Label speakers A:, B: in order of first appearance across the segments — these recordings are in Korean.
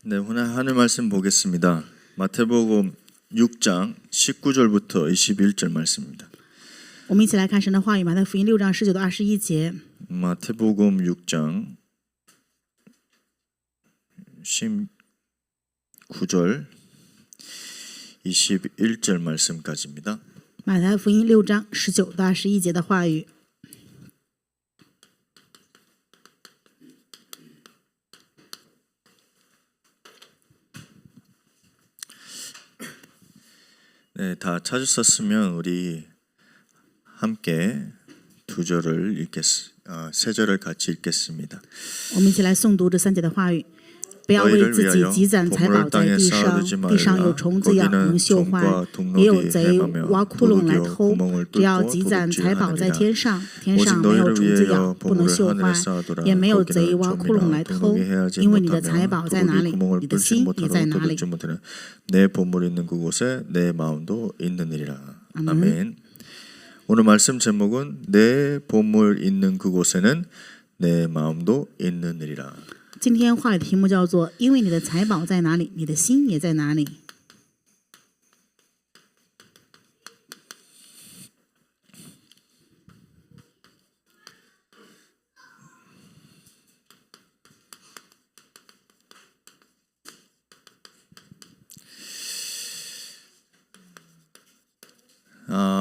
A: 네, 오늘 하늘 말씀 보겠습니다. 마태복음 6장 19절부터 21절 말씀입니다.
B: 我们一起来看神的话语，马太福音6章19到21节。
A: 마태복음 6장 19절 21절 말씀까지입니다.
B: 马太福音6章19到21节的话语。
A: 네, 다 찾으셨으면 우리 함께 세 절을 같이 읽겠습니다.
B: 我们一起来诵读这3节的话语。不要为自己积攒财宝在地上，地上有虫子咬，能锈坏；也有贼挖窟窿来偷。只要积攒财宝在天上，天上没有虫子咬，不能锈坏；也没有贼挖窟窿来偷。因为你的财宝在哪里，你的心也在哪里。
A: 내 보물 있는 그곳에 내 마음도 있느니라. 아멘. 오늘 말씀 제목은 내 보물 있는 그곳에는 내 마음도 있느니라.
B: 今天话语的题目叫做因为你的财宝在哪里，你的心也在哪里。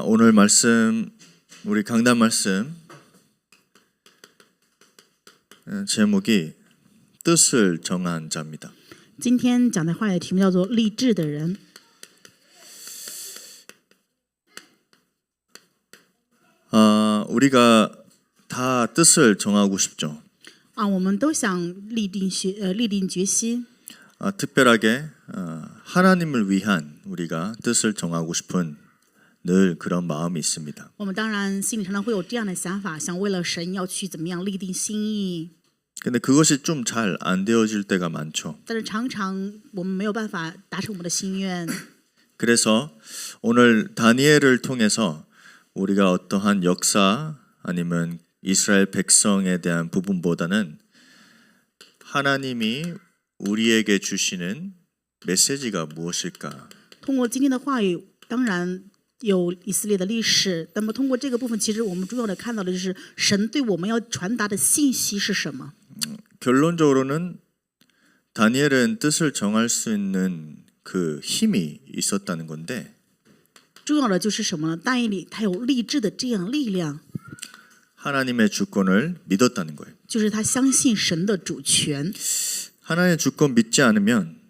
A: 오늘 말씀 우리 강단 말씀 제목이 뜻을 정한 자입니다.
B: 今天讲的话语的题目叫做立志的人。
A: 우리가 다 뜻을 정하고 싶죠.
B: 我们都想立定决心。
A: 특별하게 하나님을 위한 우리가 뜻을 정하고 싶은 늘 그런 마음이 있습니다.
B: 我们当然心里常常会有这样的想法，想为了神要去怎么样立定心意。
A: 근데 그것이 좀 잘 안 되어질 때가 많죠.
B: 但是常常我们没有办法达成我们的心愿。
A: 그래서 오늘 다니엘을 통해서 우리가 어떠한 역사 아니면 이스라엘 백성에 대한 부분보다는 하나님이 우리에게 주시는 메시지가 무엇일까?
B: 通过今天的话语，当然有以色列的历史，那么通过这个部分，其实我们重要的看到的就是神对我们要传达的信息是什么。
A: 결론적으로는 다니엘은 뜻을 정할 수 있는 그 힘이 있었다는 건데
B: 重要的就是什么呢？但以理他有立志的这样力量，
A: 하나님의 주권을 믿었다는 거예요.
B: 就是他相信神的主权。
A: 하나님의 주권 믿지 않으면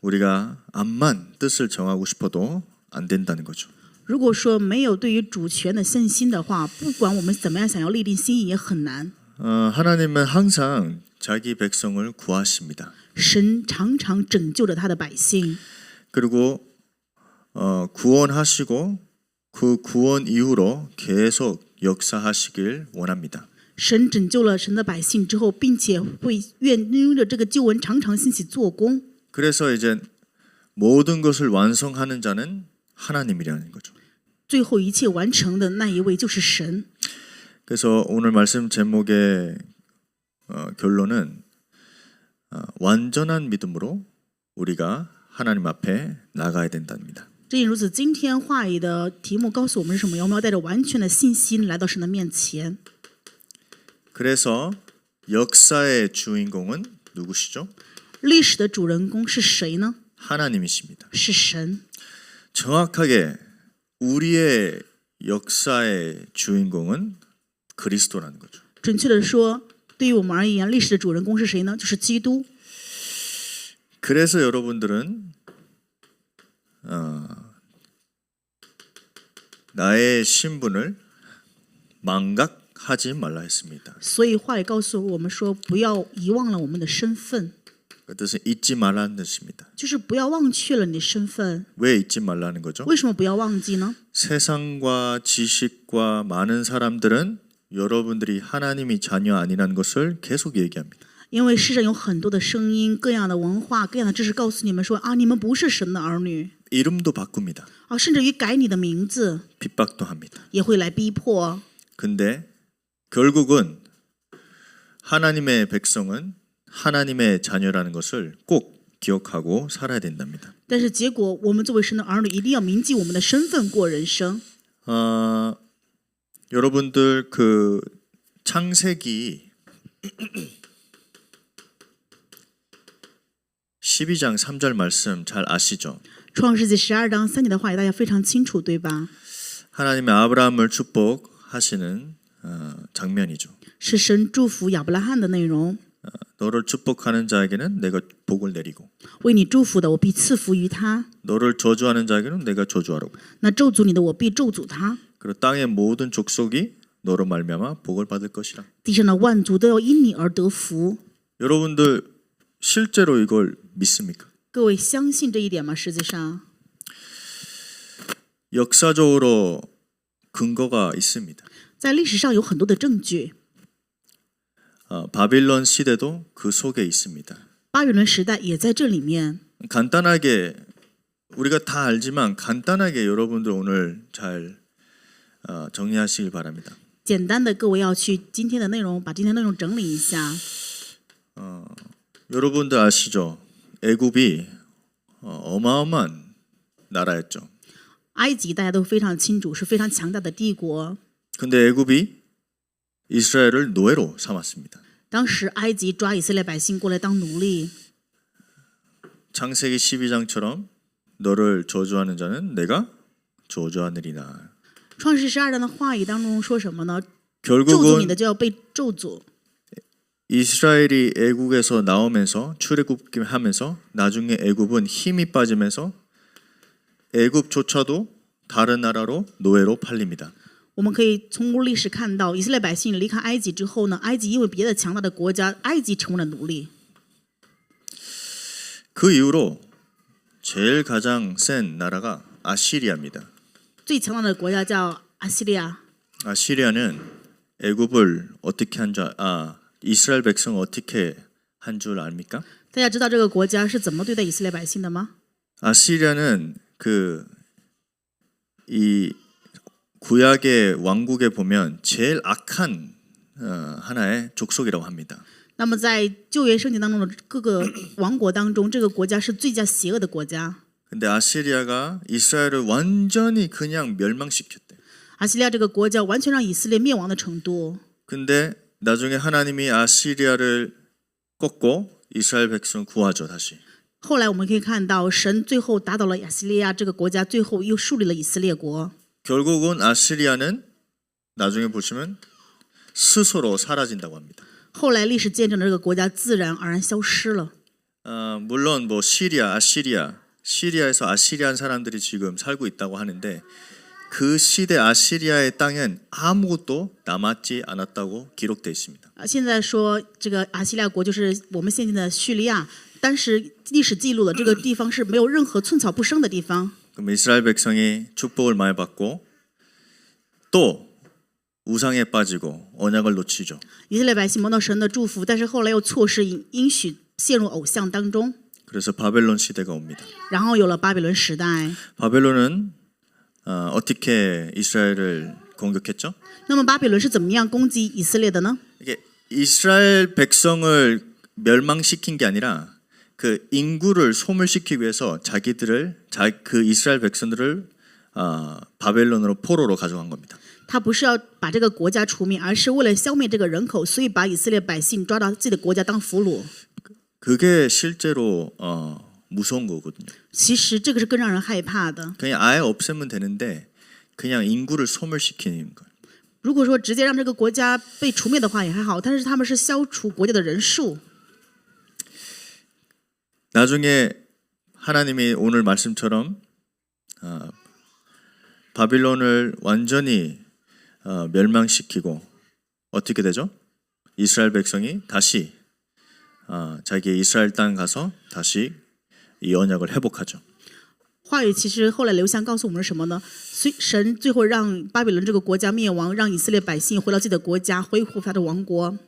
A: 우리가 암만 뜻을 정하고 싶어도 안 된다는 거죠.
B: 如果说没有对于主权的信心的话，不管我们怎么样想要立定心意也很难。
A: 하나님은 항상 자기 백성을 구하십니다.
B: 神常常拯救着他的百姓，
A: 그리고 구원하시고 그 구원 이후로 계속 역사하시길 원합니다.
B: 神拯救了神的百姓之后，并且会因着这个救恩常常兴起做工。
A: 그래서 이제 모든 것을 완성하는 자는 하나님이라는 거죠.
B: 最后一切完成的那一位就是神。
A: 그래서 오늘 말씀 제목의 결론은 완전한 믿음으로 우리가 하나님 앞에 나가야 된답니다.
B: 正因如此，今天话语的题目告诉我们是什么？我们要带着完全的信心来到神的面前。
A: 그래서 역사의 주인공은 누구시죠?
B: 历史的主人公是谁呢？
A: 하나님이십니다.
B: 是神。
A: 정확하게 우리의 역사의 주인공은 그리스도라는 거죠.
B: 准确的说，对于我们而言，历史的主人公是谁呢？就是基督。
A: 그래서 여러분들은 나의 신분을 망각하지 말라 했습니다.
B: 所以话语告诉我们说，不要遗忘了我们的身份，
A: 그 뜻은 잊지 말라는 뜻입니다.
B: 就是不要忘却了你的身份。
A: 왜 잊지 말라는 거죠?
B: 为什么不要忘记呢？
A: 세상과 지식과 많은 사람들은 여러분들이 하나님이 자녀 아니라는 것을 계속 얘기합니다.
B: 因为世上有很多的声音、各样的文化、各样的知识告诉你们说你们不是神的儿女。
A: 이름도 바꿉니다.
B: 甚至于改你的名字，
A: 핍박도 합니다.
B: 也会来逼迫。
A: 근데 결국은 하나님의 백성은 하나님의 자녀라는 것을 꼭 기억하고 살아야 된답니다.
B: 但是结果，我们作为神的儿女，一定要铭记我们的身份过人生。
A: 여러분들 그 창세기 12장 3절 말씀 잘 아시죠?
B: 创世纪12章3节的话语，大家非常清楚，对吧？
A: 하나님의 아브라함을 축복하시는 장면이죠.
B: 是神祝福亚伯拉罕的内容。
A: 너를 축복하는 자에게는 내가 복을 내리고
B: 为你祝福的，我必赐福于他；
A: 너를 저주하는 자에게는 내가 저주하라고.
B: 那咒诅你的，我必咒诅他。
A: 그리고 땅의 모든 족속이 너로 말미암아 복을 받을 것이라.
B: 地上的万族都要因你而得福。
A: 여러분들 실제로 이걸 믿습니까?
B: 各位相信这一点吗？实际上，
A: 역사적으로 근거가 있습니다.
B: 在历史上有很多的证据。
A: 바빌론 시대도 그 속에 있습니다.
B: 巴比伦时代也在这里面。
A: 간단하게 우리가 다 알지만 간단하게 여러분들 오늘 잘 정리하시길 바랍니다.
B: 简单的，各位要去今天的内容，把今天内容整理一下。
A: 여러분들 아시죠? 애굽이 어마어마한 나라였죠.
B: 埃及大家都非常清楚，是非常强大的帝国。
A: 근데 애굽이 이스라엘을 노예로 삼았습니다.
B: 当时埃及抓以色列百姓过来当奴隶。
A: 창세기 12장처럼 너를 저주하는 자는 내가 저주하느니라.
B: 创世12章的话语当中说什么呢？咒诅
A: 결국은
B: 你的就要被咒诅。
A: 이스라엘이 애국에서 나오면서 출애굽하면서 나중에 애굽은 힘이 빠지면서 애굽조차도 다른 나라로 노예로 팔립니다.
B: 我们可以从历史看到，以色列百姓离开埃及之后呢，埃及因为别的强大的国家，埃及成为了奴隶。
A: 그 이후로 제일 가장 센 나라가 아시리아입니다.
B: 最强大的国家叫阿西利亚。
A: 아시리아는 애굽을 어떻게 이스라엘 백성 어떻게 한 줄 압니까?
B: 大家知道这个国家是怎么对待以色列百姓的吗？
A: 아시리아는 이 구약의 왕국에 보면 제일 악한 하나의 족속이라고 합니다.
B: 那么在旧约圣经当中的各个王国当中，这个国家是最佳邪恶的国家。
A: 근데 아시리아가 이스라엘을 완전히 그냥 멸망시켰대.
B: 阿西利亚这个国家完全让以色列灭亡的程度。
A: 근데 나중에 하나님이 아시리아를 꺾고 이스라엘 백성을 구하죠, 다시.
B: 后来我们可以看到，神最后打倒了亚西利亚这个国家，最后又树立了以色列国。
A: 결국은 아시리아는 나중에 보시면 스스로 사라진다고 합니다.
B: 后来历史见证了这个国家自然而然消失了。
A: 물론 뭐 시리아에서 아시리안 사람들이 지금 살고 있다고 하는데 그 시대 아시리아의 땅엔 아무것도 남았지 않았다고 기록되어 있습니다.
B: 现在说这个阿西利亚国就是我们现在的叙利亚，当时历史记录了这个地方是没有任何寸草不生的地方。
A: 그럼 이스라엘 백성이 축복을 많이 받고 또 우상에 빠지고 언약을 놓치죠.
B: 以色列百姓蒙到神的祝福，但是后来又错失应许，陷入偶像当中。
A: 그래서 바벨론 시대가 옵니다.
B: 然后有了巴比伦时代。
A: 바벨론은 어떻게 이스라엘을 공격했죠?
B: 那么巴比伦是怎么样攻击以色列的呢？
A: 이게 이스라엘 백성을 멸망시킨 게 아니라 그 인구를 소멸시키기 위해서 그 이스라엘 백성들을 바벨론으로 포로로 가져간 겁니다.
B: 他不是要把这个国家除灭，而是为了消灭这个人口，所以把以色列百姓抓到自己的国家当俘虏。
A: 그게 실제로 무서운 거거든요.
B: 其实这个是更让人害怕的。
A: 그냥 아예 없애면 되는데 그냥 인구를 소멸시키는 거예요.
B: 如果说直接让这个国家被除灭的话也还好，但是他们是消除国家的人数。
A: 나중에 하나님이 오늘 말씀처럼 바빌론을 완전히 멸망시키고 어떻게 되죠? 이스라엘 백성이 다시 자기의 이스라엘 땅 가서 다시 이 언약을 회복하죠.
B: 话语其实后来流向告诉我们是什么呢？神最后让巴比伦这个国家灭亡，让以色列百姓回到自己的国家，恢复他的王国。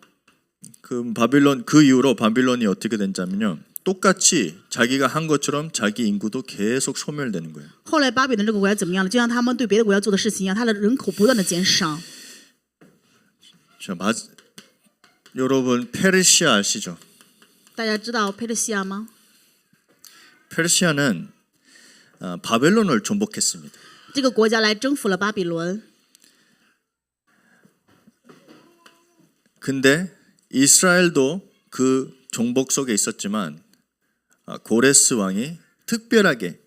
A: 그 이후로 바빌론이 어떻게 된다면요. 똑같이 자기가 한 것처럼 자기 인구도 계속 소멸되는 거예요.
B: 后来巴比伦这个国家怎么样了？就像他们对别的国家做的事情一样，他的人口不断的减少。
A: 여러분 페르시아 아시죠?
B: 大家知道佩特西亚吗？
A: 페르시아는 바벨론을 정복했습니다.
B: 这个国家来征服了巴比伦。
A: 근데 이스라엘도 그 정복 속에 있었지만 고레스 왕이 특별하게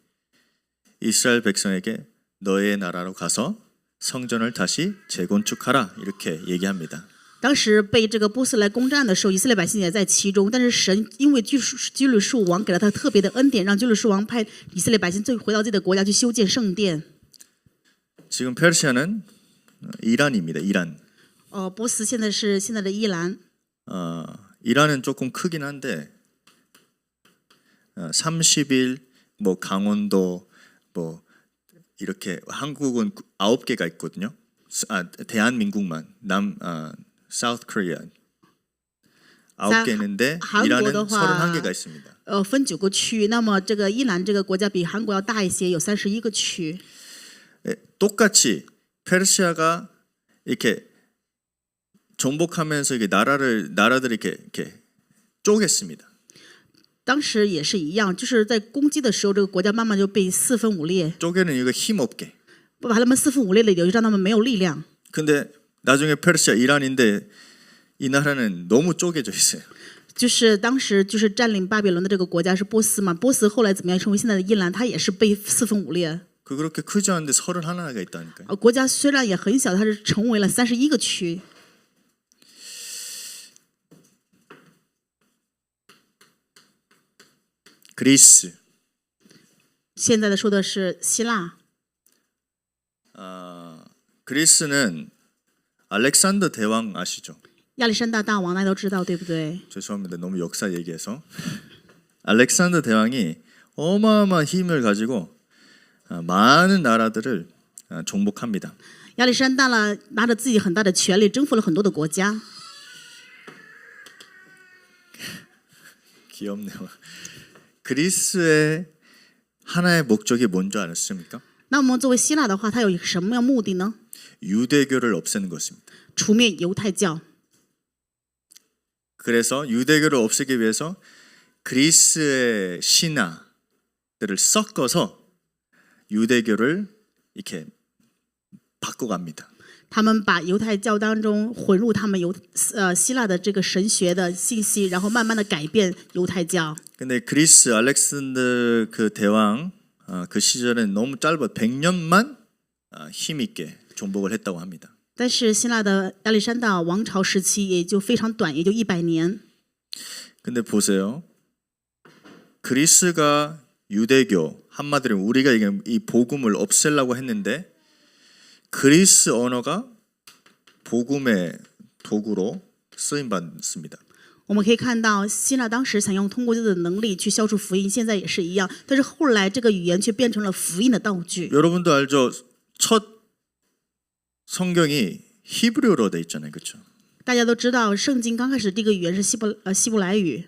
A: 이스라엘 백성에게 너의 나라로 가서 성전을 다시 재건축하라 이렇게 얘기합니다.
B: 当时被这个波斯来攻占的时候，以色列百姓也在其中。但是神因为居鲁士王给了他特别的恩典，让居鲁士王派以色列百姓回到自己的国家去修建圣殿。
A: 지금 페르시아는 이란입니다. 이란.
B: 波斯现在是现在的伊朗。
A: 이란은 조금 크긴 한데 30일 뭐 강원도 뭐 이렇게 한국은 9개가 있거든요. 대한민국만 South Korea 9개 있는데 이란은 31개가 있습니다.
B: 分9个区。那么这个伊朗这个国家比韓国要大一些，有31个区。
A: 똑같이 페르시아가 이렇게 정복하면서 이게 나라들이 이렇게 쪼갰습니다.
B: 当时也是一样，就是在攻击的时候，这个国家慢慢就被四分五裂。
A: 쪼개는 이유가 힘없게.
B: 把他们四分五裂的理由，让他们没有力量。
A: 근데 나중에 페르시아 이란인데 이 나라는 너무 쪼개져 있어요.
B: 就是当时就是占领巴比伦的这个国家是波斯嘛，波斯后来怎么样成为现在的伊朗，它也是被四分五裂。
A: 그렇게 크지 않은데 31개가 있다니까요.
B: 国家虽然也很小，它是成为了31个区。
A: 그리스.
B: 现在的说的是希腊。
A: 그리스는 알렉산더 대왕 아시죠?
B: 亚历山大大王大家都知道，对不对？
A: 죄송합니다. 너무 역사 얘기해서. 알렉산더 대왕이 어마어마한 힘을 가지고 많은 나라들을 정복합니다.
B: 亚历山大拿着自己很大的权力，征服了很多的国家。
A: 귀엽네요. 그리스의 하나의 목적이 뭔지 아십니까?
B: 那我们作为希腊的话，它有什么样目的呢？
A: 유대교를 없애는 것입니다.
B: 除灭犹太教。
A: 그래서 유대교를 없애기 위해서 그리스의 신화들을 섞어서 유대교를 이렇게 바꿔갑니다.
B: 他们把犹太教当中混入他们希腊的这个神学的信息，然后慢慢的改变犹太教。
A: 근데 그리스 알렉산더 그 대왕 그 시절은 너무 짧아 100년만 힘 있게 정복을 했다고 합니다.
B: 但是希腊的亚历山大王朝时期也就非常短，也就100年。
A: 근데 보세요. 그리스가 유대교 한마디로 우리가 이 복음을 없애려고 했는데 그리스 언어가 복음의 도구로 쓰임 받습니다.
B: 我们可以看到，希腊当时想用通过自己的能力去消除福音，现在也是一样。但是后来这个语言却变成了福音的道具。
A: 여러분도 알죠? 첫 성경이 히브리어로 돼 있잖아요, 그렇죠?
B: 大家都知道，圣经刚开始第一个语言是希伯来语。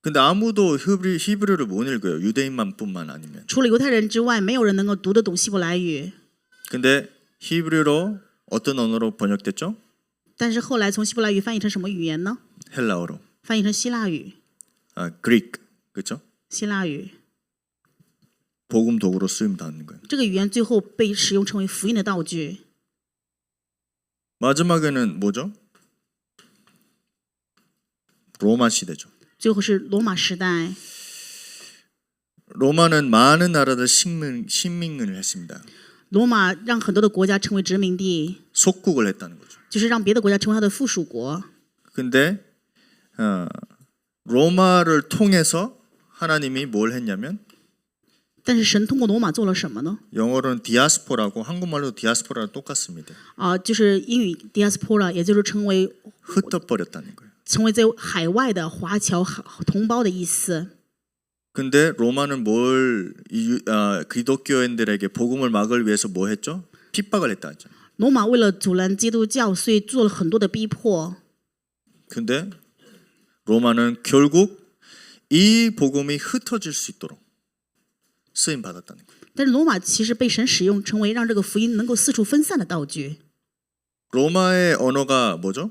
A: 근데 아무도 히브리어를 못 읽어요. 유대인만뿐만 아니면.
B: 除了犹太人之外，没有人能够读得懂希伯来语。
A: 근데 히브리어로 어떤 언어로 번역됐죠?
B: 但是后来从希伯来语翻译成什么语言呢？
A: 헬라어로.
B: 翻译成希腊语。
A: Greek, 그렇죠?
B: 希腊语。
A: 복음 도구로 쓰임 받는 거예요.
B: 这个语言最后被使用成为福音的道具。
A: 마지막에는 뭐죠? 로마 시대죠.
B: 最后是罗马时代。
A: 로마는 많은 나라들 식민을 했습니다.
B: 罗马让很多的国家成为殖民地，
A: 속국을 했다는 거죠.
B: 就是让别的国家成为它的附属国。
A: 근데 로마를 통해서 하나님이 뭘 했냐면
B: 但是神通过罗马做了什么呢？
A: 영어로는 디아스포라고 한국말로 디아스포라랑 똑같습니다.
B: 就是英语 diaspora， 也就是成为
A: 흩어버렸다는 거예요.
B: 成为在海外的华侨同胞的意思。
A: 근데 로마는 기독교인들에게 복음을 막을 위해서 뭐 했죠? 핍박을 했다 했죠.
B: 罗马为了阻拦基督教，所以做了很多的逼迫。
A: 근데 로마는 결국 이 복음이 흩어질 수 있도록 쓰임 받았다는 거예요.
B: 但是罗马其实被神使用，成为让这个福音能够四处分散的道具。
A: 로마의 언어가 뭐죠?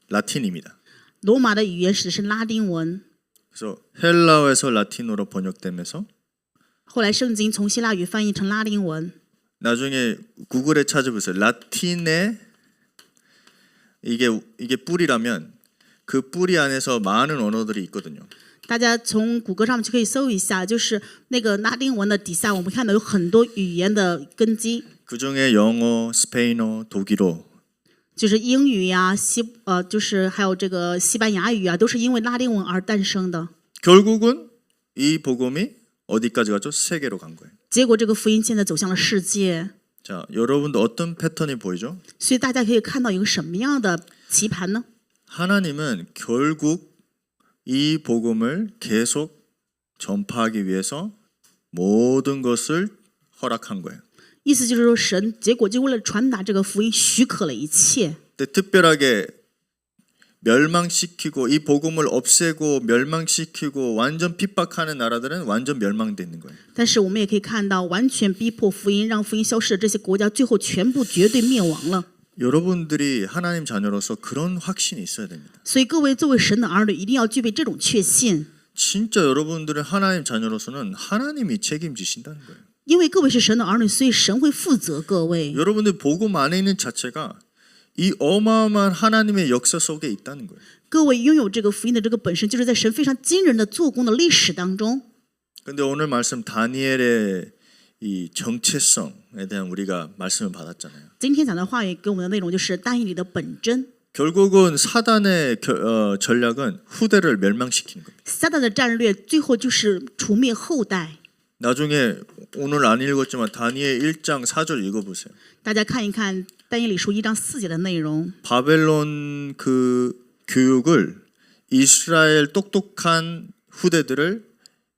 A: 라틴입니다.
B: 罗马的语言史是拉丁文。
A: 그래서 헬라어에서 라틴어로 번역되면서
B: 后来圣经从希腊语翻译成拉丁文。
A: 나중에 구글에 찾아보세요. 라틴의 이게 뿌리라면 그 뿌리 안에서 많은 언어들이 있거든요.
B: 大家从谷歌上面就可以搜一下，就是那个拉丁文的底下，我们看到有很多语言的根基，
A: 그중에 영어, 스페인어, 독일어
B: 就是英语呀、就是还有这个西班牙语啊，都是因为拉丁文而诞生的。
A: 결국은 이 복음이 어디까지 가죠? 세계로 간 거예요.
B: 结果这个福音现在走向了世界，
A: 자, 여러분도 어떤 패턴이 보이죠?
B: 所以大家可以看到一个什么样的棋盘呢？
A: 하나님은 결국 이 복음을 계속 전파하기 위해서 모든 것을 허락한 거예요.
B: 意思就是说，神结果就为了传达这个福音，许可了一切。
A: 근데 특별하게 멸망시키고 이 복음을 없애고 멸망시키고 완전 핍박하는 나라들은 완전 멸망돼 있는 거예요.
B: 但是我们也可以看到，完全逼迫福音，让福音消失的这些国家，最后全部绝对灭亡了。
A: 여러분들이 하나님 자녀로서 그런 확신이 있어야 됩니다.
B: 所以各位作为神的儿女，一定要具备这种确信，
A: 진짜 여러분들은 하나님 자녀로서는 하나님이 책임지신다는 거예요.
B: 因为各位是神的儿女，所以神会负责各位。
A: 여러분들 복음 안에 있는 자체가 이 어마어마한 하나님의 역사 속에 있다는 거예요.
B: 各位拥有这个福音的这个本身，就是在神非常惊人的做工的历史当中。
A: 근데 오늘 말씀 다니엘의 이 정체성에 대한 우리가 말씀을 받았잖아요.
B: 今天讲的话语给我们的内容就是但以理的本真。
A: 결국은 사단의 전략은 후대를 멸망시키는 겁니다.
B: 撒旦的战略最后就是除灭后代。
A: 나중에 오늘 안 읽었지만 다니엘 1장 4절 읽어보세요.
B: 大家看一看但以理书1章4节的内容。
A: 바벨론 그 교육을 이스라엘 똑똑한 후대들을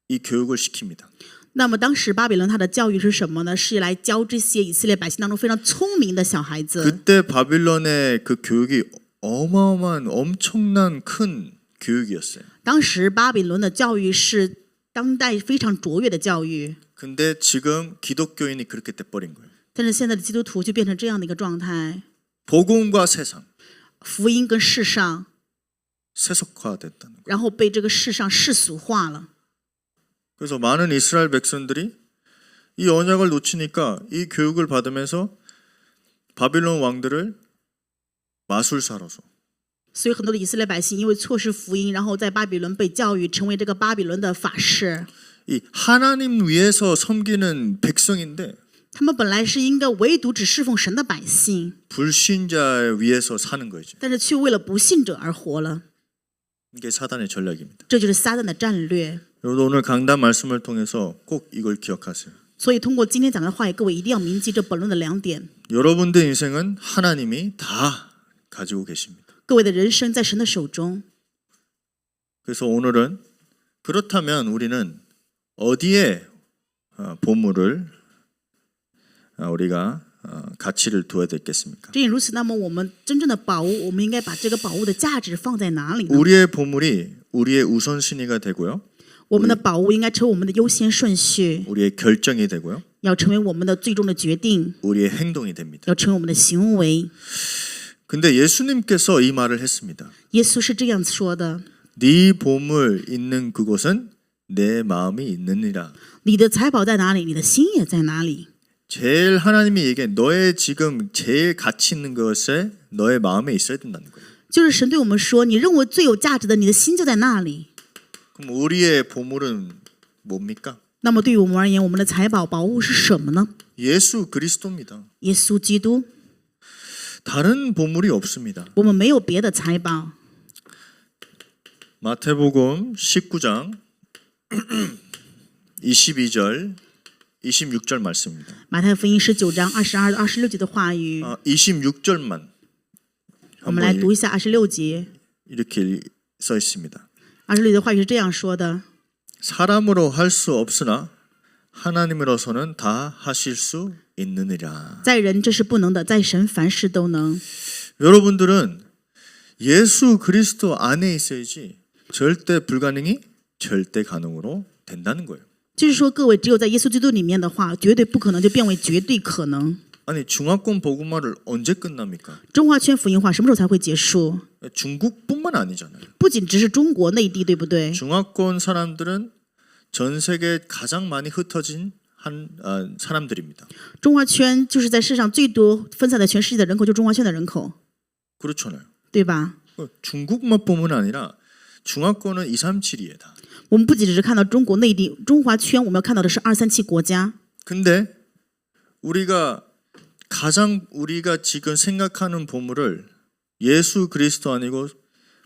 A: 이 교육을 시킵니다.
B: 那么当时巴比伦他的教育是什么呢？是来教这些以色列百姓当中非常聪明的小孩子。
A: 그때 바빌론의 그 교육이 어마어마한 엄청난 큰 교육이었어요.
B: 当时巴比伦的教育是当代非常卓越的教育。
A: 근데 지금 기독교인이 그렇게 돼버린 거예요.
B: 但是现在的基督徒就变成这样的一个状态，
A: 복음과 세상
B: 福音跟世上，
A: 세속화됐다는 거예요.
B: 然后被这个世上世俗化了。
A: 그래서 많은 이스라엘 백성들이 이 언약을 놓치니까 이 교육을 받으면서 바빌론 왕들을 마술사로서
B: 所以很多的以色列百姓因为错失福音，然后在巴比伦被教育，成为这个巴比伦的法师。
A: 이 하나님 위해서 섬기는 백성인데
B: 他们本来是应该唯独只侍奉神的百姓，
A: 불신자 위해서 사는 거죠.
B: 但是却为了不信者而活了。
A: 이게 사단의 전략입니다.
B: 这就是撒旦的战略。
A: 여러분 오늘 강단 말씀을 통해서 꼭 이걸 기억하세요.
B: 所以通过今天讲的话语，各位一定要铭记这本论的2点。
A: 여러분들 인생은 하나님이 다 가지고 계십니다.
B: 各位的人生在神的手中。
A: 그래서 오늘은 그렇다면 우리는 어디에 보물을 우리가 가치를 두어야 되겠습니까?
B: 正因如此，那么我们真正的宝物，我们应该把这个宝物的价值放在哪里呢？
A: 우리의 보물이 우리의 우선순위가 되고요.
B: 我们的宝物应该成为我们的优先顺序，
A: 우리의 결정이 되고요.
B: 要成为我们的最终的决定，
A: 우리의 행동이 됩니다.
B: 要成为我们的行为。
A: 근데 예수님께서 이 말을 했습니다.
B: 耶稣是这样说的：
A: 네 보물 있는 그곳은 내 마음이 있느니라.
B: 你的财宝在哪里，你的心也在哪里。
A: 제일 하나님이 얘기해 너의 지금 제일 가치 있는 것에 너의 마음에 있어야 된다는 거예요.
B: 就是神对我们说，你认为最有价值的，你的心就在那里。
A: 그럼 우리의 보물은 뭡니까?
B: 那么对于我们而言，我们的财宝宝物是什么呢？
A: 예수 그리스도입니다.
B: 耶稣基督，
A: 다른 보물이 없습니다.
B: 我们没有别的财宝。
A: 마태복음 19장 22절 26절 말씀입니다.
B: 马太福音19章22到26节的话语，
A: 26절만
B: 我们来读一下26节。
A: 이렇게 써 있습니다.
B: 26节的话语是这样说的：
A: 사람으로 할 수 없으나 하나님으로서는 다 하실 수 있느니라.
B: 在人这是不能的，在神凡事都能。
A: 여러분들은 예수 그리스도 안에 있어야지 절대 불가능이 절대 가능으로 된다는 거예요.
B: 就是说，各位只有在耶稣基督里面的话，绝对不可能就变为绝对可能。
A: 아니 중화권 복음화를 언제 끝납니까?
B: 中华圈福音化什么时候才会结束？
A: 중국뿐만 아니잖아요.
B: 不仅只是中国内地，对不对？
A: 중화권 사람들은 전 세계 가장 많이 흩어진 사람들입니다.
B: 中华圈就是在世上最多分散在全世界的人口，就中华圈的人口，
A: 그렇잖아요.
B: 对吧？
A: 중국만 보면 아니라 중화권은 237이에요. 다.
B: 我们不仅只是看到中国内地中华圈，我们要看到的是237国家。
A: 근데 우리가 지금 생각하는 보물을 예수 그리스도 아니고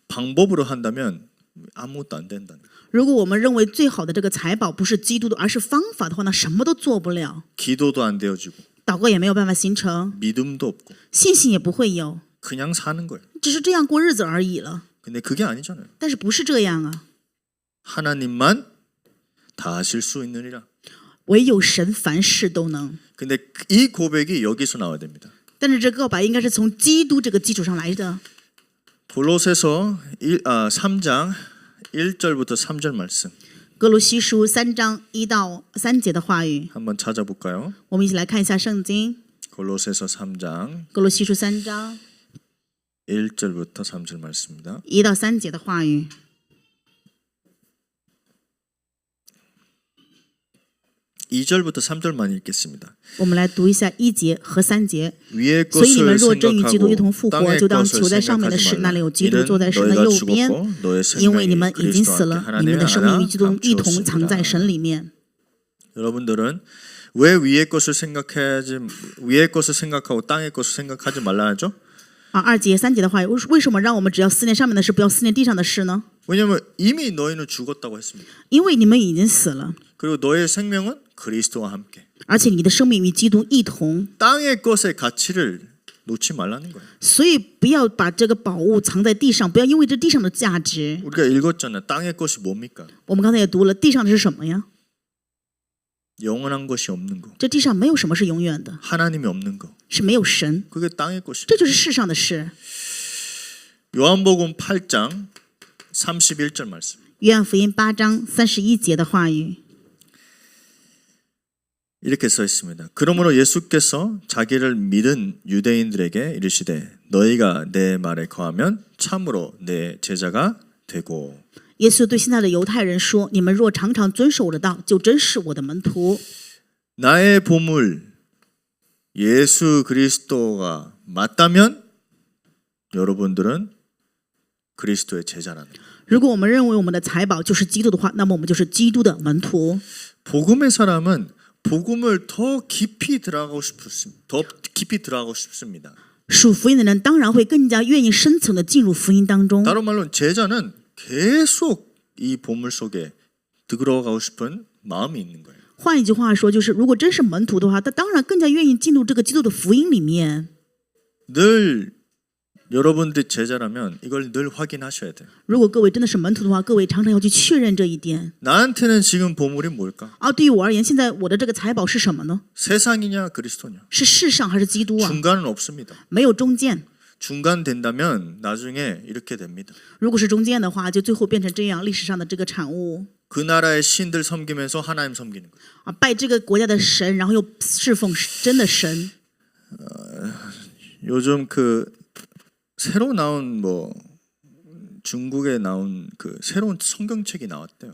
A: 방법으로 한다면 아무것도 안 된다.
B: 如果我们认为最好的这个财宝不是基督的，而是方法的话，那什么都做不了，
A: 기도도 안 되어지고
B: 祷告也没有办法形成，
A: 믿음도 없고
B: 信心也不会有，
A: 그냥 사는 거예요.
B: 只是这样过日子而已了。
A: 근데 그게 아니잖아요.
B: 但是不是这样啊？
A: 하나님만 다 하실 수 있느니라.
B: 唯有神凡事都能。
A: 근데 이 고백이 여기서 나와야 됩니다.
B: 但是这个告白应该是从基督这个基础上来的。
A: 골로새서 3장 1절부터 3절 말씀
B: 哥罗西书3章1到3节的话语，
A: 한번 찾아볼까요?
B: 我们一起来看一下圣经。
A: 골로새서 3장
B: 哥罗西书3章
A: 1절부터 3절 말씀입니다.
B: 1到3节的话语。
A: 2절부터 3절만 읽겠습니다.
B: 我们来读一下1节和3节。
A: 위의
B: 所以你们
A: 것을
B: 若真与基督一同
A: 생각하고
B: 复活，
A: 땅의
B: 就当
A: 것을
B: 求在上面的事，
A: 생각하지
B: 那里
A: 말라.
B: 有基督
A: 이는
B: 坐在神的
A: 너희가
B: 右边。
A: 죽었고 너의
B: 因为你
A: 생명이
B: 们已经死
A: 그리스도와
B: 了，
A: 함께
B: 你们的
A: 하나님
B: 生命与
A: 하나
B: 基督一同藏在
A: 감추었습니다.
B: 神里面。
A: 여러분들은 왜 위의 것을 생각하고 땅의 것을 생각하지 말라 하죠?
B: 2节3节的话语，为什么让我们只要思念上面的事，不要思念地上的事呢？
A: 왜냐하면 이미 너희는 죽었다고 했습니다.
B: 因为你们已经死了，
A: 그리고 너의 생명은 그리스도와 함께.
B: 而且你的生命与基督一同，
A: 땅의 것의 가치를 놓지 말라는 거예요.
B: 所以不要把这个宝物藏在地上，不要因为这地上的价值。
A: 우리가 읽었잖아요. 땅의 것이 뭡니까?
B: 我们刚才也读了，地上的是什么呀？
A: 영원한 것이 없는 거.
B: 这地上没有什么是永远的，
A: 하나님이 없는 거.
B: 是没有神，
A: 그게 땅의 것이에요.
B: 这就是世上的事。
A: 요한복음 8장 31절 말씀.
B: 约翰福音8章31节的话语，
A: 이렇게 써 있습니다. 그러므로 예수께서 자기를 믿은 유대인들에게 이르시되 너희가 내 말에 거하면 참으로 내 제자가 되고.
B: 耶稣对现在的犹太人说：“你们若常常遵守我的道，就真是我的门徒。
A: 나의 보물 예수 그리스도가 맞다면 여러분들은 그리스도의 제자라는 거예요.
B: 如果我们认为我们的财宝就是基督的话，那么我们就是基督的门徒。
A: 복음의 사람은 복음을 더 깊이 들어가고 싶습니다.
B: 属福音的人当然会更加愿意深层的进入福音当中。
A: 다른 말로 제자는 계속 이 보물 속에 들어가고 싶은 마음이 있는 거예요.
B: 换一句话说，就是如果真是门徒的话，他当然更加愿意进入这个基督的福音里面。
A: 늘 여러분들이 제자라면 이걸 늘 확인하셔야 돼요.
B: 如果各位真的是门徒的话，各位常常要去确认这一点。
A: 나한테는 지금 보물이 뭘까?
B: 对于我而言，现在我的这个财宝是什么呢？
A: 세상이냐 그리스도냐?
B: 是世上还是基督啊？
A: 중간은 없습니다.
B: 没有中间。
A: 중간 된다면 나중에 이렇게 됩니다.
B: 如果是中间的话，就最后变成这样历史上的这个产物。
A: 그 나라의 신들 섬기면서 하나님 섬기는 거예요.
B: 拜这个国家的神，然后又侍奉真的神。
A: 요즘 그 새로 나온 중국에 나온 그 새로운 성경책이 나왔대요.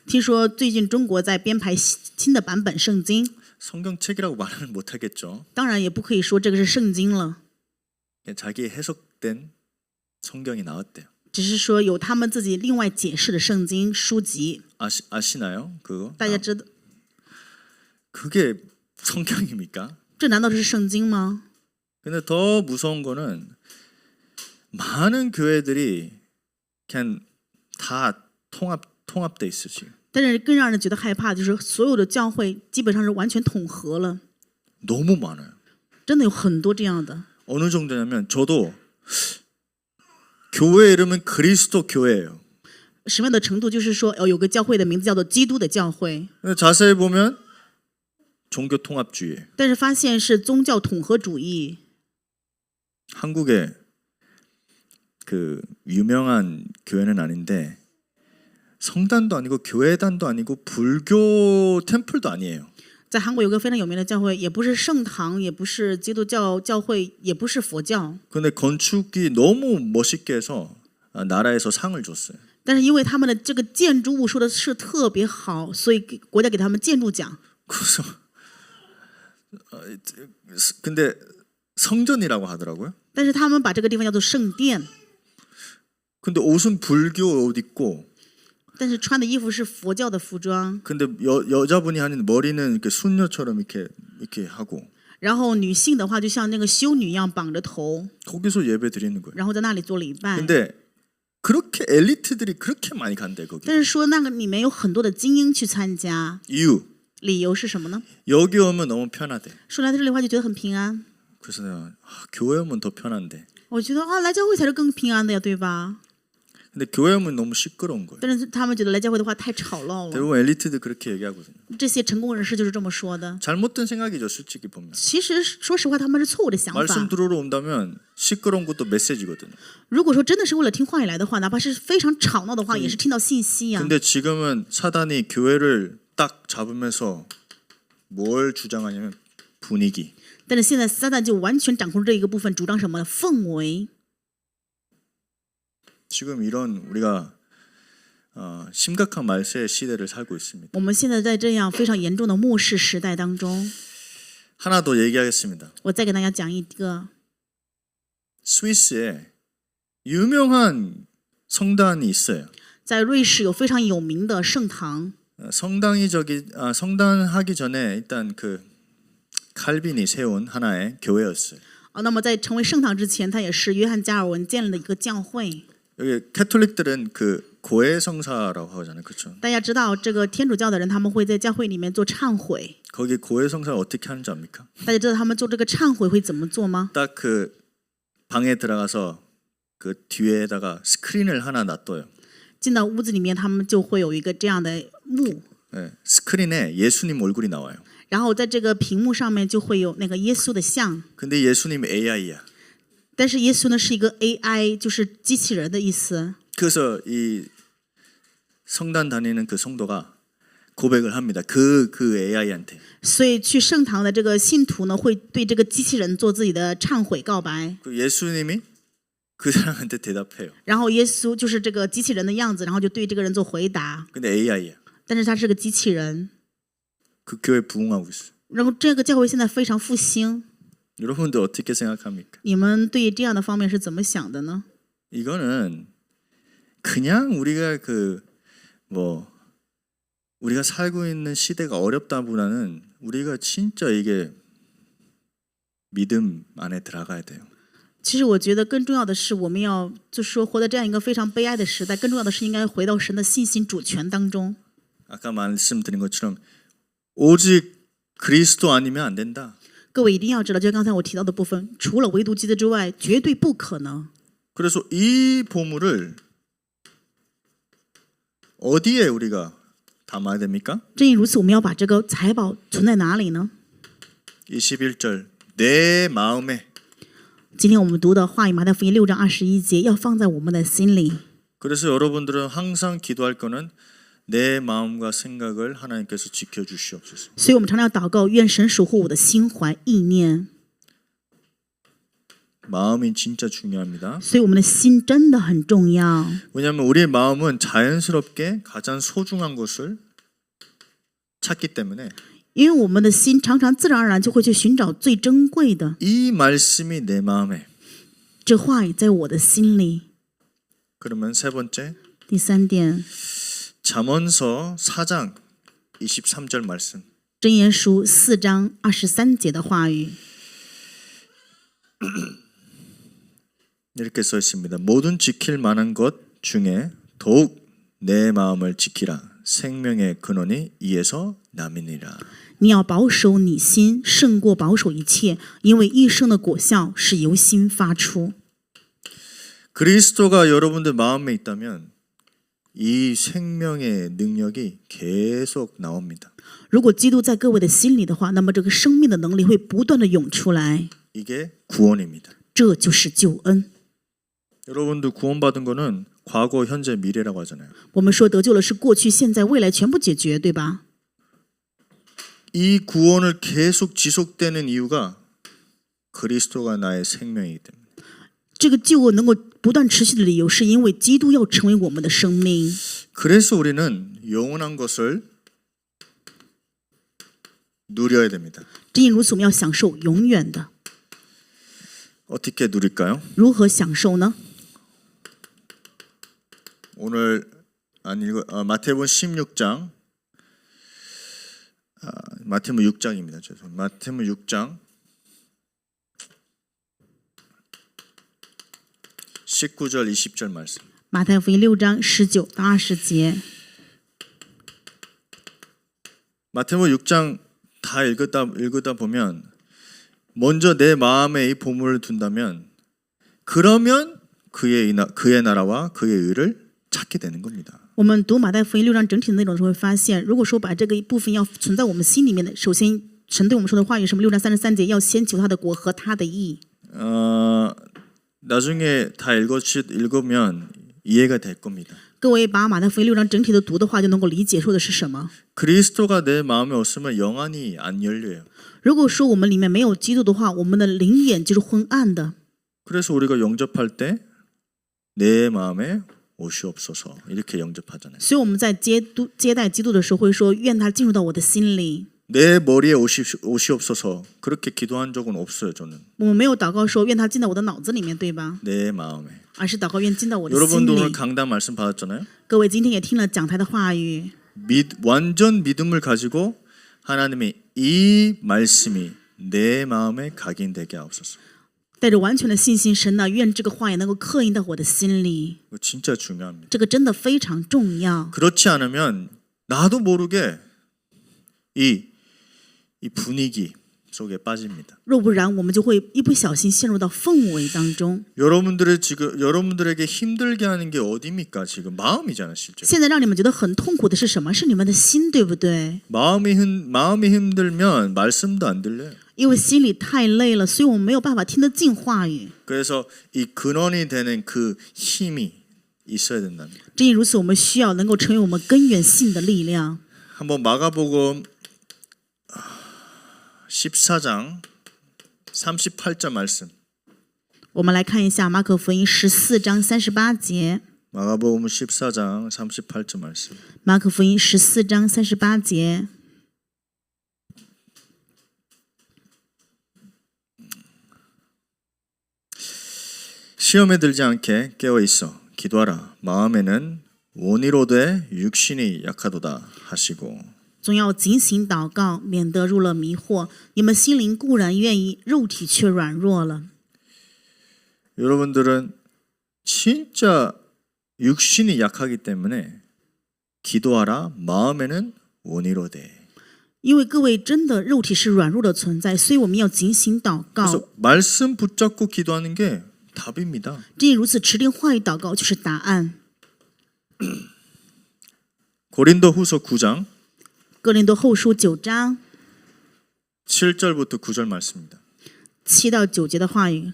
B: 听说最近中国在编排新的版本圣经，
A: 성경책이라고 말은 못 하겠죠.
B: 当然也不可以说这个是圣经了，
A: 자기 해석된 성경이 나왔대요.
B: 只是说有他们自己另外解释的圣经书籍。
A: 아시나요? 그거?
B: 大家知道，
A: 그게 성경입니까?
B: 这难道是圣经吗？
A: 근데 더 무서운 거는 많은 교회들이 그냥 다 통합돼 있어 지금.
B: 但是更让人觉得害怕，就是所有的教会基本上是完全统合了，
A: 너무 많아요.
B: 真的有很多这样的。
A: 어느 정도냐면 저도 교회 이름은 그리스도 교회예요.
B: 什么样的程度？就是说，有个教会的名字叫做基督的教会，
A: 근데 자세히 보면 종교 통합주의.
B: 但是发现是宗教统合主义。
A: 한국에 그 유명한 교회는 아닌데 성단도 아니고 교회단도 아니고 불교 템플도 아니에요.
B: 在韩国有个非常有名的教会，也不是圣堂，也不是基督教教会，也不是佛教。
A: 근데 건축이 너무 멋있게 해서 나라에서 상을 줬어요.
B: 但是因为他们的这个建筑物说的是特别好，所以国家给他们建筑奖。
A: 그래서 근데 성전이라고 하더라고요.
B: 但是他们把这个地方叫做圣殿，
A: 근데 옷은 불교 옷 입고
B: 但是穿的衣服是佛教的服装。
A: 근데 여자분이 하는 머리는 이렇게 순녀처럼 이렇게 하고
B: 然后女性的话就像那个修女一样绑着头，
A: 거기서 예배 드리는 거예요.
B: 然后在那里做礼拜。
A: 근데 그렇게 엘리트들이 그렇게 많이 간대 거기.
B: 但是说那个里面有很多的精英去参加，
A: 이유
B: 理由是什么呢？
A: 여기 오면 너무 편하대.
B: 说来到这里的话就觉得很平安。
A: 그래서 내가 교회 오면 더 편한데.
B: 我觉得来教会才是更平安的呀，对吧？
A: 근데 교회 오면 너무 시끄러운 거예요.
B: 但是他们觉得来教会的话太吵闹了。
A: 대부분 엘리트들 그렇게 얘기하거든요.
B: 这些成功人士就是这么说的。
A: 잘못된 생각이죠, 솔직히 보면.
B: 其实说实话，他们是错误的想法。
A: 말씀 들으러 온다면 시끄러운 것도 메시지거든요.
B: 如果说真的是为了听话语来的话，哪怕是非常吵闹的话，也是听到信息呀。
A: 근데 지금은 사단이 교회를 딱 잡으면서 뭘 주장하냐면 분위기.
B: 但是现在撒旦就完全掌控这一个部分，主张什么氛围。
A: 지금 이런 우리가 심각한 말세 시대를 살고 있습니다.
B: 我们现在在这样非常严重的末世时代当中，
A: 하나 더 얘기하겠습니다.
B: 我再给大家讲一个，
A: 스위스에 유명한 성당이 있어요.
B: 在瑞士有非常有名的圣堂。
A: 성당하기 전에 일단 그 칼빈이 세운 하나의 교회였어요.
B: 那么在成为圣堂之前，它也是约翰加尔文建了一个教会。
A: 여기 캐톨릭들은 그 고해성사라고 하잖아요, 그렇죠?
B: 大家知道，这个天主教的人他们会在教会里面做忏悔。
A: 거기 고해성사 어떻게 하는지 압니까?
B: 大家知道他们做这个忏悔会怎么做吗？
A: 딱 그 방에 들어가서 그 뒤에다가 스크린을 하나 놔둬요.
B: 进到屋子里面，他们就会有一个这样的幕，
A: 네, 스크린에 예수님 얼굴이 나와요.
B: 然后在这个屏幕上面就会有那个耶稣的像。
A: 근데 예수님 AI야.
B: 但是耶稣呢是一个 AI， 就是机器人的意思。
A: 그래서 이 성단 다니는 그 성도가 고백을 합니다. 그 AI한테.
B: 所以去圣堂的这个信徒呢，会对这个机器人做自己的忏悔告白。
A: 그 예수님이 그 사람한테 대답해요.
B: 然后耶稣就是这个机器人的样子，然后就对这个人做回答。
A: 근데 AI야.
B: 但是他是个机器人。
A: 그 교회 부흥하고 있어.
B: 然后这个教会现在非常复兴。
A: 여러분들 어떻게 생각합니까?
B: 你们对这样的方面是怎么想的呢？
A: 이거는 그냥 우리가 우리가 살고 있는 시대가 어렵다보다는 우리가 진짜 이게 믿음 안에 들어가야 돼요.
B: 其实我觉得更重要的是，我们要就是说活在这样一个非常悲哀的时代，更重要的是应该回到神的信心主权当中。
A: 아까 말씀드린 것처럼 오직 그리스도 아니면 안 된다.
B: 各位一定要知道，就刚才我提到的部分，除了唯独基督之外，绝对不可能。
A: 그래서 이 보물을 어디에 우리가 담아야 됩니까?
B: 正因如此，我们要把这个财宝存在哪里呢？
A: 21절 내 마음에.
B: 今天我们读的话语马太福音6章21节，要放在我们的心里。
A: 그래서 여러분들은 항상 기도할 거는 내 마음과 생각을 하나님께서 지켜주시옵소서.
B: 所以我们常常要祷告，愿神守护我的心怀意念。
A: 마음이 진짜 중요합니다.
B: 所以我们的心真的很重要。
A: 왜냐하면 우리의 마음은 자연스럽게 가장 소중한 것을 찾기 때문에
B: 因为我们的心常常自然而然就会去寻找最珍贵的。
A: 이 말씀이 내 마음에.
B: 这话语在我的心里。
A: 그러면 세 번째
B: 第三点，
A: 잠언서 4장 23절 말씀.
B: 箴言书4章23节的话语。
A: 이렇게 써 있습니다. 모든 지킬 만한 것 중에 더욱 내 마음을 지키라. 생명의 근원이 이에서 남이니라.
B: 你要保守你心，胜过保守一切，因为一生的果效是由心发出。
A: 그리스도가 여러분들 마음에 있다면 이 생명의 능력이 계속 나옵니다.
B: 如果基督在各位的心里的话，那么这个生命的能力会不断的涌出来，
A: 이게 구원입니다.
B: 这就是救恩。
A: 여러분들 구원받은 거는 과거, 현재, 미래라고 하잖아요.
B: 我们说得救了是过去、现在、未来全部解决，对吧？
A: 이 구원을 계속 지속되는 이유가 그리스도가 나의 생명이기 때문에.
B: 这个救恩能够不断持续的理由，是因为基督要成为我们的生命。
A: 그래서 우리는 영원한 것을 누려야 됩니다.
B: 正因如此，我们要享受永远的。
A: 어떻게 누릴까요?
B: 如何享受呢？
A: 오늘 마태복음 16장 마태복음 6장입니다. 죄송합니다. 마태복음 6장 19절 20절 말씀.
B: 马太福音6章19到20节。
A: 마태복음 6장 다 읽다 보면 먼저 내 마음에 이 보물을 둔다면 그러면 그의 나라와 그의 의를 찾게 되는 겁니다.
B: 我们读马太福音6章整体的内容，就会发现，如果说把这个一部分要存在我们心里面的，首先神对我们说的话语是什么？6章33节，要先求他的国和他的义。
A: 나중에 다 읽으면 이해가 될 겁니다.
B: 各位把马太福音6章整体的读的话，就能够理解说的是什么。
A: 그리스도가 내 마음에 없으면 영안이 안 열려요.
B: 如果说我们里面没有基督的话，我们的灵眼就是昏暗的。
A: 그래서 우리가 영접할 때 내 마음에 오시옵소서 이렇게 영접하잖아요.
B: 所以我们在接待基督的时候会说，愿他进入到我的心里。
A: 내 머리에 오시옵소서 그렇게 기도한 적은 없어요. 저는.
B: 我们没有祷告说愿他进到我的脑子里面，对吧？
A: 내 마음에.
B: 而是祷告愿进到我的心
A: 여러분도 오늘
B: 里。
A: 강단 말씀 받았잖아요.
B: 各位今天也听了讲台的话语，
A: 완전 믿음을 가지고 하나님이 이 말씀이 내 마음에 각인되게 하옵소서.
B: 带着完全的信心，神呢，愿这个话也能够刻印到我的心里。
A: 이거 진짜 중요합니다.
B: 这个真的非常重要。
A: 그렇지 않으면 나도 모르게 이 분위기 속에 빠집니다.
B: 若不然，我们就会一不小心陷入到氛围当中。
A: 여러분들에게 힘들게 하는 게 어디입니까? 지금 마음이잖아, 실제.
B: 现在让你们觉得很痛苦的是什么？是你们的心，对不对？
A: 마음이 힘들면 말씀도 안 들려요.
B: 因为心里太累了，所以我们没有办法听得进话语。
A: 그래서 이 근원이 되는 그 힘이 있어야 된다는 거예요.
B: 正因如此，我们需要能够成为我们根源性的力量。
A: 한번 마가복음 14장 38절 말씀.
B: 我们来看一下马可福音14章38节。
A: 마가복음 14장 38절 말씀.
B: 马可福音14章38节。
A: 시험에 들지 않게 깨어 있어 기도하라. 마음에는 원이로되 육신이 약하도다 하시고.
B: 总要警醒祷告，免得入了迷惑。你们心灵固然愿意，肉体却软弱了。
A: 여러분들은 진짜 육신이 약하기 때문에 기도하라. 마음에는 원이로되.
B: 因为各位真的肉体是软弱的存在，所以我们要警醒祷告。
A: 그래서 말씀 붙잡고 기도하는 게 답입니다.
B: 正因如此，持定话语祷告就是答案。
A: 고린도후서 9장
B: 哥林多后书9章
A: 7절부터 9절 말씀입니다.
B: 7到9节的话语，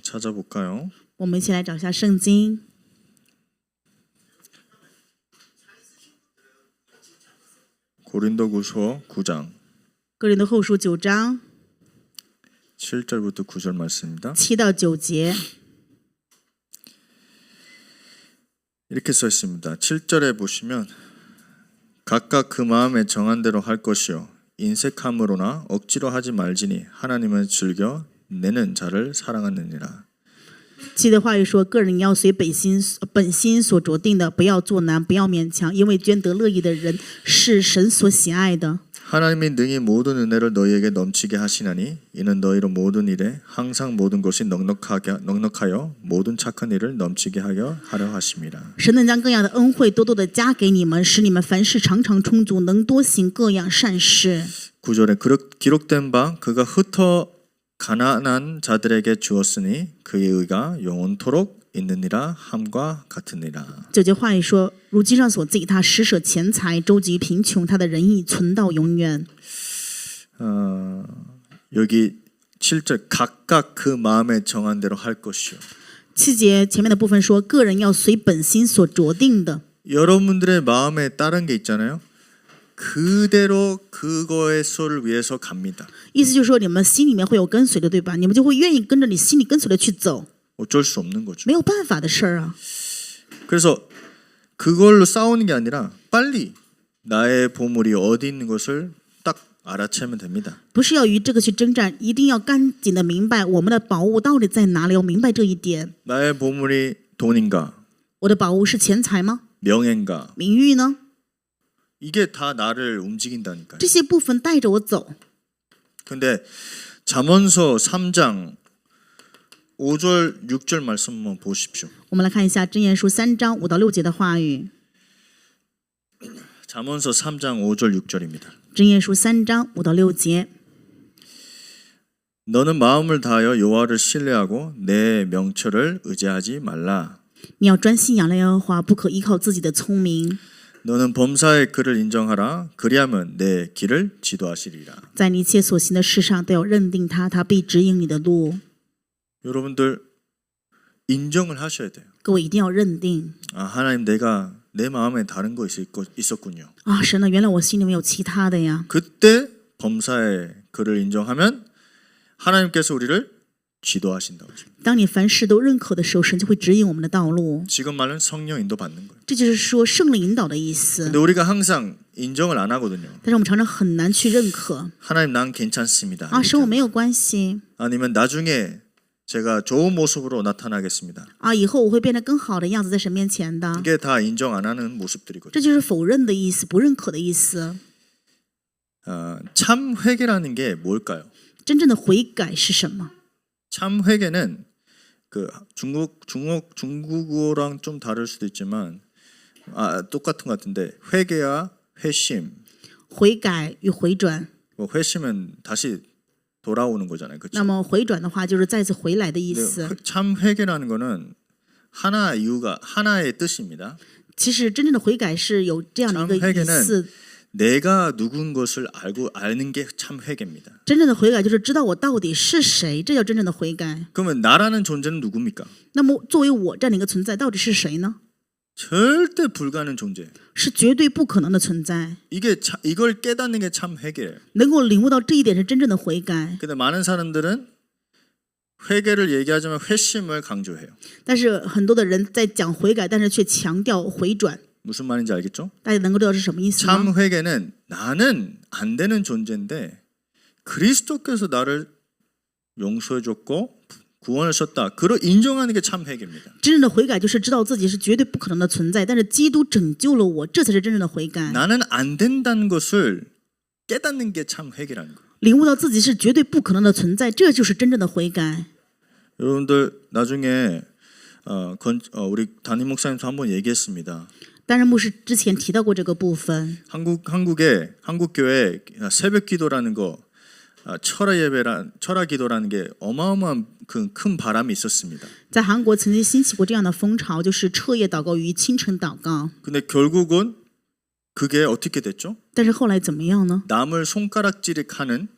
A: 찾아볼까요?
B: 我们一起来找一下圣经。
A: 고린도후서 9장
B: 哥林多后书9章
A: 7절부터 9절 말씀입니다.
B: 7到9节，
A: 이렇게 써 있습니다. 7절에 보시면 각각 그 마음에 정한 대로 할 것이요 인색함으로나 억지로 하지 말지니 하나님은 즐겨 내는 자를 사랑하느니라.
B: 7的话语说，个人要随本心所着定的，不要做难，不要勉强，因为捐得乐意的人是神所喜爱的。
A: 하나님이 능히 모든 은혜를 너희에게 넘치게 하시나니 이는 너희로 모든 일에 항상 모든 것이 넉넉하여 모든 착한 일을 넘치게 하려 하심이라.
B: 神能将各样的恩惠多多的加给你们，使你们凡事常常充足，能多行各样善事。
A: 9절에 기록된 바 그가 흩어 가난한 자들에게 주었으니 그의 의가 영원토록 있느니라 함과 같으니라.
B: 9节话语说，如经上所记，他施舍钱财，周济贫穷，他的仁义存到永远。
A: 여기 7절 각각 그 마음에 정한 대로 할 것이요.
B: 7节前面的部分说，个人要随本心所着定的。
A: 여러분들의 마음에 따른 게 있잖아요. 그대로 그거의 소를 위해서 갑니다.
B: 意思就是说，你们心里面会有跟随的，对吧？你们就会愿意跟着你心里跟随的去走，
A: 어쩔 수 없는 거죠.
B: 没有办法的事儿啊。
A: 그래서 그걸로 싸우는 게 아니라 빨리 나의 보물이 어디 있는 것을 딱 알아채면 됩니다.
B: 不是要与这个去征战，一定要赶紧的明白我们的宝物到底在哪里，要明白这一点。
A: 나의 보물이 돈인가,
B: 我的宝物是钱财吗？
A: 명예인가,
B: 名誉呢？
A: 이게 다 나를 움직인다니까요.
B: 这些部分带着我走。
A: 근데 잠언서 3장 5절 6절 말씀 한번 보십시오.
B: 我们来看一下箴言书3章5到6节的话语。
A: 잠언서 3장 5절 6절입니다.
B: 箴言书3章5到6节。
A: 너는 마음을 다하여 여호와를 신뢰하고 내 명철을 의지하지 말라.
B: 你要专心仰赖耶和华，不可依靠自己的聪明。
A: 너는 범사의 그를 인정하라. 그리하면 내 길을 지도하시리라.
B: 在你一切所行的事上都要认定他，他必指引你的路。
A: 여러분들 인정을 하셔야 돼요.
B: 各位一定要认定
A: 아, 하나님 내가 내 마음에 다른 거 있었군요.
B: 啊，神呢，原来我心里面有其他的呀。
A: 그때 범사의 그를 인정하면 하나님께서 우리를 지도하신다고.
B: 当你凡事都认可的时候，神就会指引我们的道路。
A: 지금 말은 성령 인도 받는 거예요.
B: 这就是说圣灵引导的意思。
A: 근데 우리가 항상 인정을 안 하거든요.
B: 但是我们常常很难去认可
A: 하나님 난 괜찮습니다.
B: 啊，神我没有关系
A: 아니면 나중에 제가 좋은 모습으로 나타나겠습니다.
B: 啊，以后我会变得更好的样子在神面前的。
A: 이게 다 인정 안 하는 모습들이거든요.
B: 这就是否认的意思，不认可的意思。
A: 참 회개라는 게 뭘까요?
B: 真正的悔改是什么？
A: 참 회개는 그 중국어랑 좀 다를 수도 있지만 똑같은 것 같은데 회개와 회심.
B: 悔改与回转。
A: 뭐 회심은 다시 돌아오는 거잖아요.
B: 那
A: 그렇죠?
B: 么回转的话，就是再次回来的意
A: 근데
B: 思。
A: 참 회개라는 거는 하나의 뜻입니다.
B: 其实真正的悔改是有这样的一个意思。
A: 내가 누군 것을 아는 게 참 회개입니다.
B: 真正的悔改就是知道我到底是谁，这叫真正的悔改。
A: 그러면 나라는 존재는 누굽니까?
B: 那么作为我这样的一个存在，到底是谁呢？
A: 절대 불가능 존재.
B: 是绝对不可能的存在。
A: 이걸 깨닫는 게 참 회개예요.
B: 能够领悟到这一点是真正的悔改。
A: 근데 많은 사람들은 회개를 얘기하지만 회심을 강조해요.
B: 但是很多的人在讲悔改，但是却强调回转。
A: 무슨 말인지 알겠죠?
B: 大家能够知道是什么意思吗？
A: 참 회개는 나는 안 되는 존재인데 그리스도께서 나를 용서해 줬고 구원을 줬다. 그걸 인정하는 게 참 회개입니다.
B: 真正的悔改就是知道自己是绝对不可能的存在，但是基督拯救了我，这才是真正的悔改。
A: 나는 안 된다는 것을 깨닫는 게 참 회개라는 거예요.
B: 领悟到自己是绝对不可能的存在，这就是真正的悔改。
A: 여러분들 나중에 우리 담임 목사님도 한번 얘기했습니다.
B: 担任牧师之前提到过这个部分。
A: 한국 교회 새벽 기도라는 거 철학 기도라는 게 어마어마한 큰 바람이 있었습니다.
B: 在韩国曾经兴起过这样的风潮，就是彻夜祷告与清晨祷告。
A: 근데 결국은 그게 어떻게 됐죠?
B: 但是后来怎么样呢？
A: 남을 손가락질하는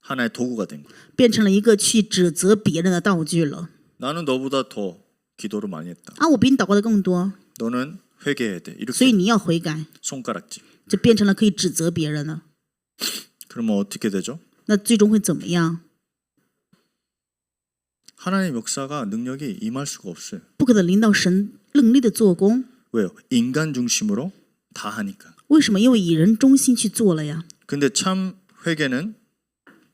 A: 하나의 도구가 된 거예요.
B: 变成了一个去指责别人的道具了。
A: 나는 너보다 더 기도를 많이 했다.
B: 啊，我比你祷告的更多，
A: 너는 회개해야 돼.
B: 所以
A: 이렇게
B: 你要悔改，
A: 손가락질.
B: 就变成了可以指责别人了。
A: 그러면 어떻게 되죠?
B: 那最终会怎么样？
A: 하나님의 역사가 능력이 임할 수가 없어요.
B: 不可能领导神能力的做工。
A: 왜요? 인간 중심으로 다 하니까.
B: 为什么？因为以人中心去做了呀。
A: 근데 참 회개는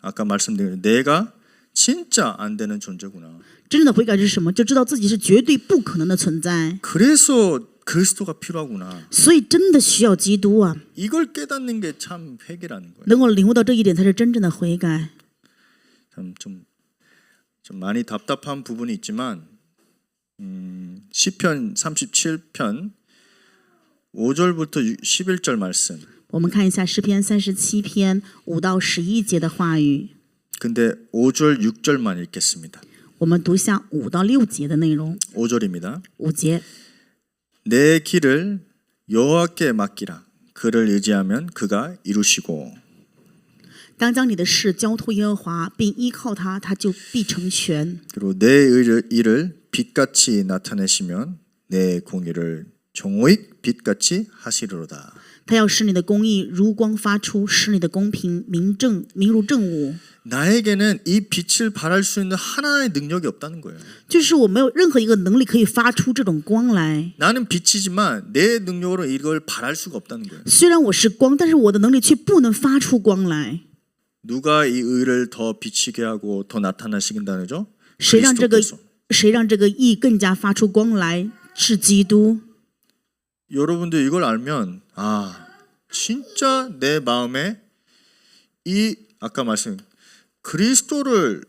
A: 아까 말씀드린 내가 진짜 안 되는 존재구나.
B: 真正的悔改是什么？就知道自己是绝对不可能的存在。
A: 그래서 그리스도가 필요하구나.
B: 所以真的需要基督啊！
A: 이걸 깨닫는 게 참 회개라는 거예요.
B: 能够领悟到这一点，才是真正的悔改。
A: 좀 많이 답답한 부분이 있지만 시편 37편 5절부터 11절 말씀.
B: 我们看一下诗篇37篇5到11节的话语。
A: 근데 5절 6절만 읽겠습니다.
B: 我们读下5到6节的内容。
A: 5절입니다.
B: 5节，
A: 내 길을 여호와께 맡기라. 그를 의지하면 그가 이루시고.
B: 当将你的事交托耶和华，并依靠他，他就必成全。
A: 그리고 내 일을 빛같이 나타내시면 내 공의를 정오익 빛같이 하시리로다.
B: 他要使你的公义如光发出，使你的公平明如正午。
A: 나에게는 이 빛을 발할 수 있는 하나의 능력이 없다는 거예요.
B: 就是我没有任何一个能力可以发出这种光来。
A: 나는 빛이지만 내 능력으로 이걸 발할 수가 없다는 거예요.
B: 虽然我是光，但是我的能力却不能发出光来。
A: 누가 이 의를 더 비치게 하고 더 나타나시긴다는 거죠?
B: 谁让这个
A: 그리스도께서.
B: 义更加发出光来？是基督。
A: 여러분도 이걸 알면 아 진짜 내 마음에 이 아까 말씀 그리스도를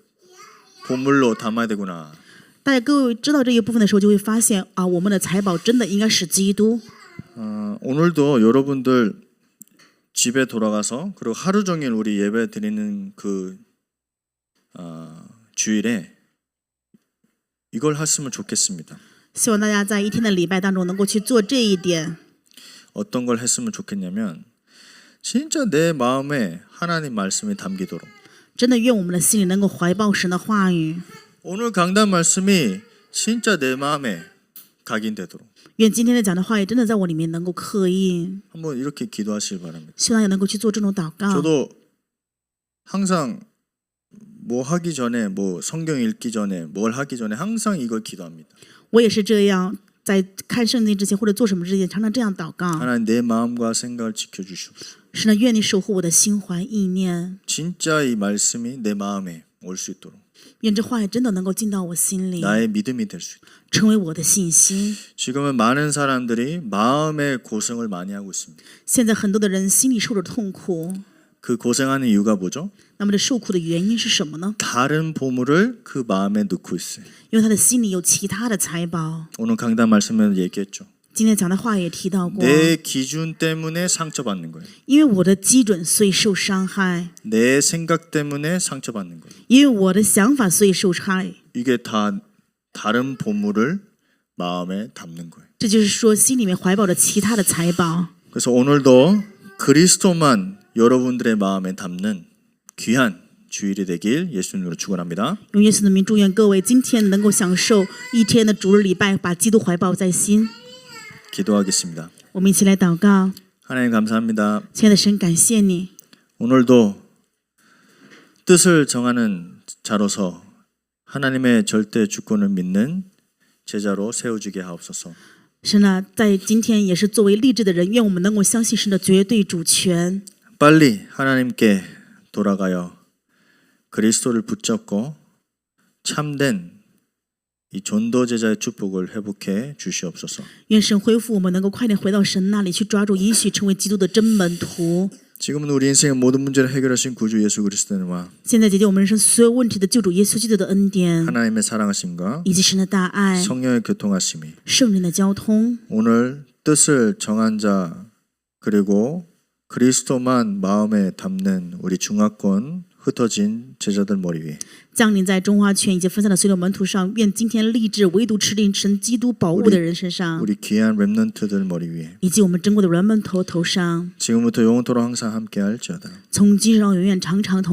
A: 보물로 담아야 되구나.
B: 大家各位知道这一部分的时候，就会发现啊，我们的财宝真的应该是基督。
A: 오늘도 여러분들 집에 돌아가서 그리고 하루 종일 우리 예배 드리는 그 주일에 이걸 했으면 좋겠습니다.
B: 希望大家在一天的礼拜当中能够去做这一点。
A: 어떤 걸 했으면 좋겠냐면 진짜 내 마음에 하나님 말씀이 담기도록.
B: 真的愿我们的心里能够怀抱神的话语。
A: 오늘 강단 말씀이 진짜 내 마음에 각인되도록.
B: 愿今天的讲的话语真的在我里面能够刻印。
A: 한번 이렇게 기도하시길 바랍니다.
B: 希望大家能够去做这种祷告。
A: 저도 항상 뭐 하기 전에 뭐 성경 읽기 전에 뭘 하기 전에 항상 이걸 기도합니다.
B: 我也是这样，在看圣经之前或者做什么之前，常常这样祷告。
A: 하나님 내 마음과 생각을 지켜주시옵소서.
B: 是呢，愿你守护我的心怀意念，
A: 진짜 이 말씀이 내 마음에 올 수 있도록
B: 愿这话语真的能够进到我心里，
A: 나의 믿음이 될 수 있도록.
B: 成为我的信心。
A: 지금은 많은 사람들이 마음의 고생을 많이 하고 있습니다.
B: 现在很多的人心里受着痛苦，
A: 그 고생하는 이유가 뭐죠?
B: 那么这受苦的原因是什么呢？
A: 다른 보물을 그 마음에 넣고 있어요.
B: 因为他的心里有其他的财宝。
A: 오늘 강단 말씀에서 얘기했죠.
B: 今天讲的话也提到过，
A: 내 기준 때문에 상처받는 거예요.
B: 因为我的基准，所以受伤害；
A: 내 생각 때문에 상처받는 거예요.
B: 因为我的想法，所以受害。
A: 이게 다 다른 보물을 마음에 담는 거예요.
B: 这就是说，心里面怀抱着其他的财宝。
A: 그래서 오늘도 그리스도만 여러분들의 마음에 담는 귀한 주일이 되길 예수님으로 축원합니다.
B: 用耶稣的名祝愿各位今天能够享受一天的主日礼拜，把基督怀抱在心。
A: 기도하겠습니다.
B: 我们一起来祷告。
A: 하나님 감사합니다.
B: 亲爱的神，感谢你，
A: 오늘도 뜻을 정하는 자로서 하나님의 절대 주권을 믿는 제자로 세워주게 하옵소서.
B: 神啊，在今天也是作为立志的人，愿我们能够相信神的绝对主权，
A: 빨리 하나님께 돌아가여 그리스도를 붙잡고 참된 이 전도 제자의 축복을 회복해 주시옵소서.
B: 愿神恢复我们，能够快点回到神那里去，抓住应许，成为基督的真门徒。
A: 지금은 우리 인생의 모든 문제를 해결하신 구주 예수 그리스도와
B: 现在解决我们人生所有问题的救主耶稣基督的恩典，
A: 하나님의 사랑하심과
B: 以及神的大爱、
A: 성령의 교통하심이
B: 圣灵的交通，
A: 오늘 뜻을 정한 자 그리고 그리스도만 마음에 담는 우리 중화권 흩어진 제자들 머리 위에
B: 降临在中华圈以及分散的所有门徒上。愿今天立志唯独持定神基督宝物的人身上，
A: 우리 귀한 렘넌트들 머리 위에
B: 以及我们珍贵的人们头上，
A: 지금부터 영원토록 항상 함께 할지어다.
B: 从今日到永远常常同。